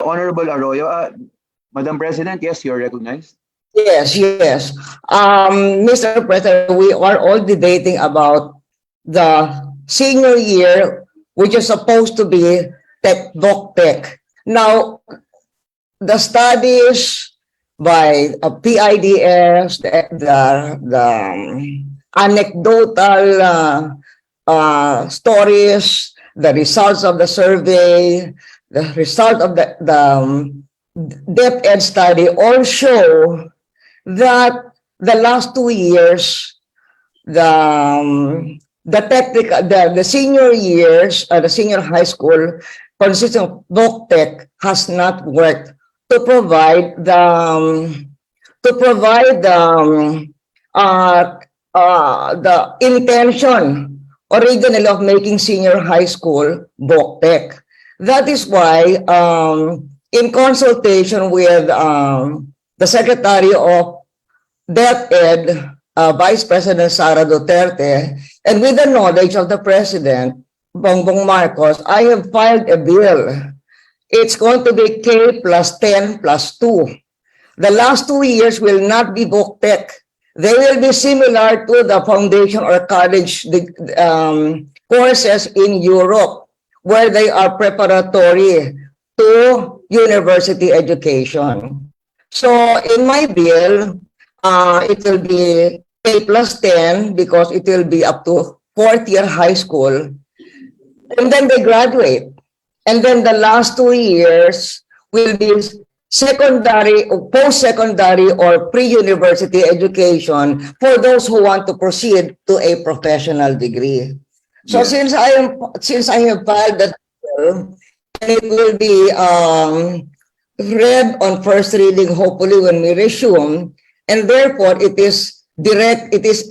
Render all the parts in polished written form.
Honorable Arroyo, Madam President, yes, you're recognized. Yes, yes. Mr. President, we are all debating about the senior year, which is supposed to be textbook tech. Now, the studies by PIDS, the anecdotal stories, the results of the survey, the result of the depth ed study all show that the last 2 years, the senior years, the senior high school, consisting of book tech, has not worked to provide the intention originally of making senior high school book tech. That is why, in consultation with the Secretary of DepEd, Vice President Sara Duterte, and with the knowledge of the President, Bongbong Marcos, I have filed a bill. It's going to be K+10+2. The last 2 years will not be book tech. They will be similar to the foundation or college courses in Europe, where they are preparatory to university education. So in my bill, it will be K+10 because it will be up to 4th year high school. And then they graduate. And then the last 2 years will be secondary, post-secondary, or pre-university education for those who want to proceed to a professional degree. So since I have filed that bill, and it will be read on first reading, hopefully when we resume, and therefore it is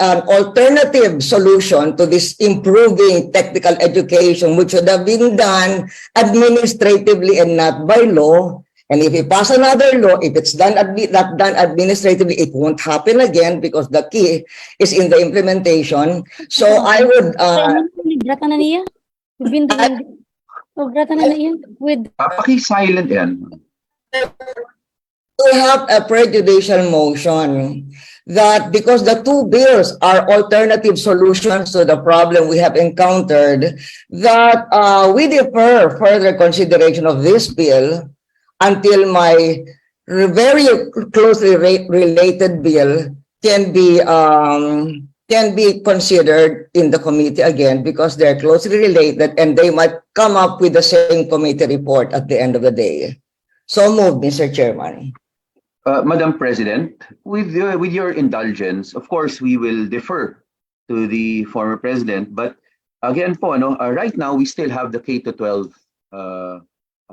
an alternative solution to this improving technical education, which should have been done administratively and not by law. And if we pass another law, if it's not done administratively, it won't happen again because the key is in the implementation. So I would silent yan. To have a prejudicial motion that because the two bills are alternative solutions to the problem we have encountered, that we defer further consideration of this bill until my very closely related bill can be considered in the committee again, because they're closely related and they might come up with the same committee report at the end of the day. So moved, Mr. Chairman. Madam President, with your indulgence, of course, we will defer to the former president. But again, right now, we still have the K-12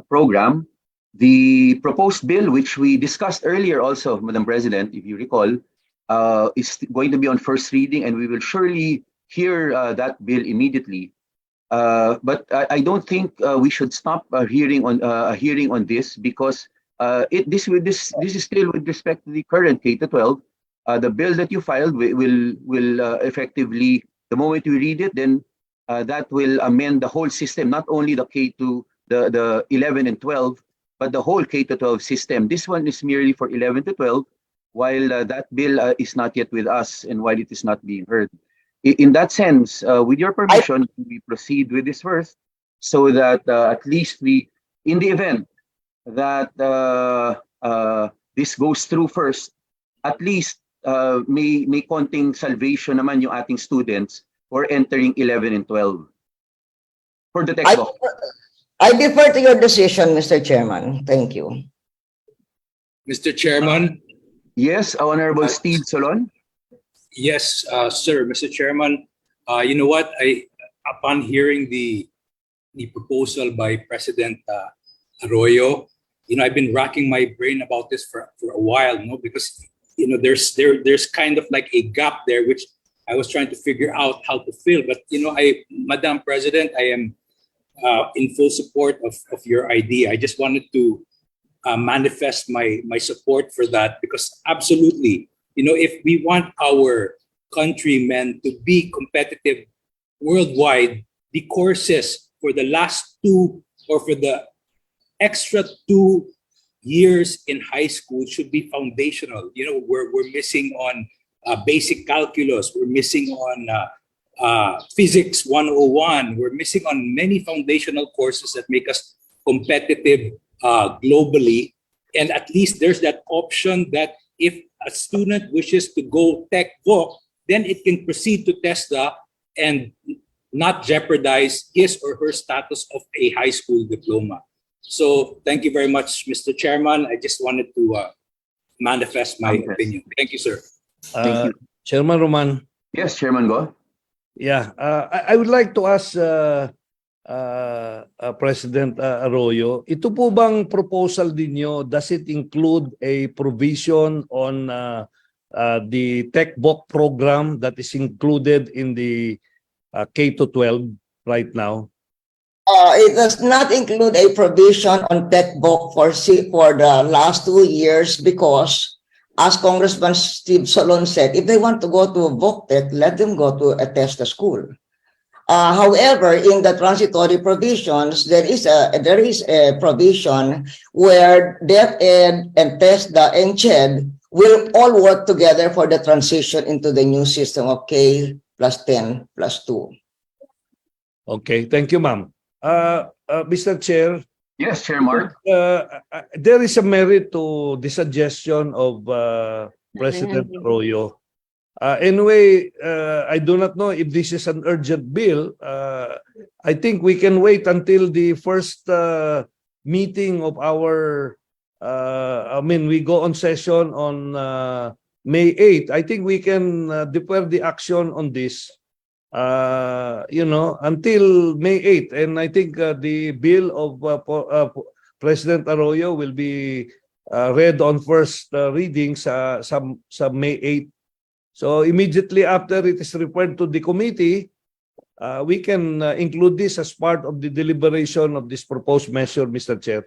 program. The proposed bill, which we discussed earlier also, Madam President, if you recall, is going to be on first reading, and we will surely hear that bill immediately. But I don't think we should stop a hearing on this, because this is still with respect to the current K-12. The bill that you filed will effectively, the moment we read it, then that will amend the whole system, not only the K2, the 11 and 12, but the whole K-12 system. This one is merely for 11 to 12, while that bill is not yet with us and while it is not being heard. In that sense, with your permission, we proceed with this first, so that at least we, in the event that this goes through first, at least may konting salvation naman yung ating students for entering 11 and 12 for the textbook. I defer to your decision, Mr. Chairman. Thank you. Mr. Chairman. Yes, Honorable Steve Solon. Yes, sir, Mr. Chairman. You know what? Upon hearing the proposal by President Arroyo, I've been racking my brain about this for a while, because there's kind of like a gap there which I was trying to figure out how to fill. But Madam President, I am in full support of your idea. I just wanted to manifest my support for that, because absolutely, if we want our countrymen to be competitive worldwide, the courses for the last two, or for the extra 2 years in high school should be foundational. You know, we're missing on basic calculus, we're missing on physics 101, we're missing on many foundational courses that make us competitive globally. And at least there's that option that if a student wishes to go tech voc, then it can proceed to TESDA and not jeopardize his or her status of a high school diploma. So thank you very much, Mr. Chairman. I just wanted to manifest my opinion. Thank you, sir. Thank you. Chairman Roman. Yes, Chairman, go. Yeah, I would like to ask President Arroyo, ito po bang proposal ninyo, does it include a provision on the Tech Book program that is included in the K-12 right now? It does not include a provision on tech book for the last 2 years because, as Congressman Steve Solon said, if they want to go to book tech, let them go to a TESDA school. However, in the transitory provisions, there is a provision where DepEd and TESDA and CHED will all work together for the transition into the new system of K+10+2. Okay, thank you, ma'am. Mr. Chair, Yes, Chair Mark. there is a merit to the suggestion of President Arroyo. Anyway, I do not know if this is an urgent bill. I think we can wait until the first meeting of our, we go on session on May 8th. I think we can defer the action on this, until May 8th. And I think the bill of President Arroyo will be read on first reading sa May 8th. So immediately after it is referred to the committee, we can include this as part of the deliberation of this proposed measure, Mr. Chair.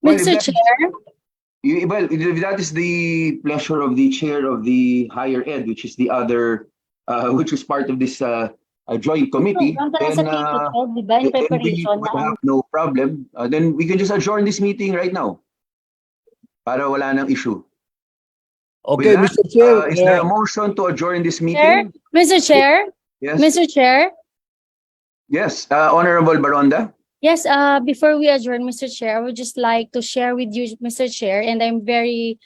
Well, Mr. Chair, Well, if that is the pleasure of the chair of the higher ed, which is the other, which is part of this joint committee, then we would have no problem. Then we can just adjourn this meeting right now para wala nang issue. Okay, With that, Mr. Chair. is there a motion to adjourn this Chair, meeting? Mr. Chair, Yes. Mr. Chair. Yes, Honorable Baronda. Yes, before we adjourn, Mr. Chair, I would just like to share with you, Mr. Chair, and I'm very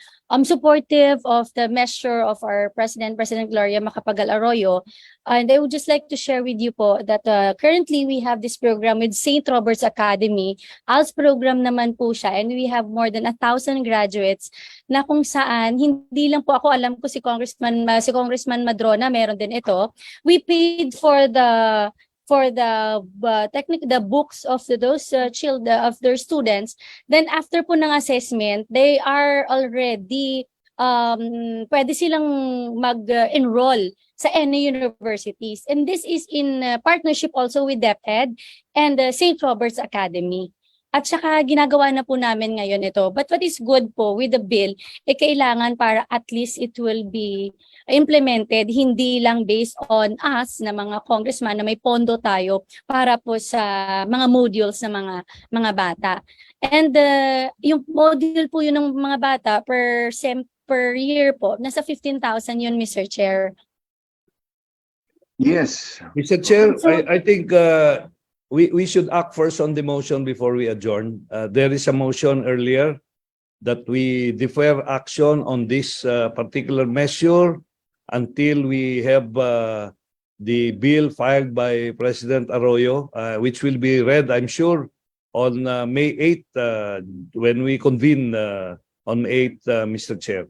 supportive of the measure of our President Gloria Macapagal Arroyo. And I would just like to share with you po that currently we have this program with St. Robert's Academy. ALS program naman po siya, and we have more than 1,000 graduates na kung saan, hindi lang po ako alam ko si Congressman Madrona, meron din ito. We paid for the books of those children, of their students. Then after po ng assessment, they are already pwede silang mag-enroll sa any universities, and this is in partnership also with DepEd and St. Robert's Academy. At saka ginagawa na po namin ngayon ito. But what is good po with the bill, kailangan para at least it will be implemented, hindi lang based on us na mga congressman na may pondo tayo para po sa mga modules ng mga bata. And yung module po yun ng mga bata per year po, nasa 15,000 yun, Mr. Chair. Yes. Mr. Chair, I think we should act first on the motion before we adjourn. There is a motion earlier that we defer action on this particular measure until we have the bill filed by President Arroyo, which will be read, I'm sure, on May 8th when we convene on May 8th, Mr. Chair.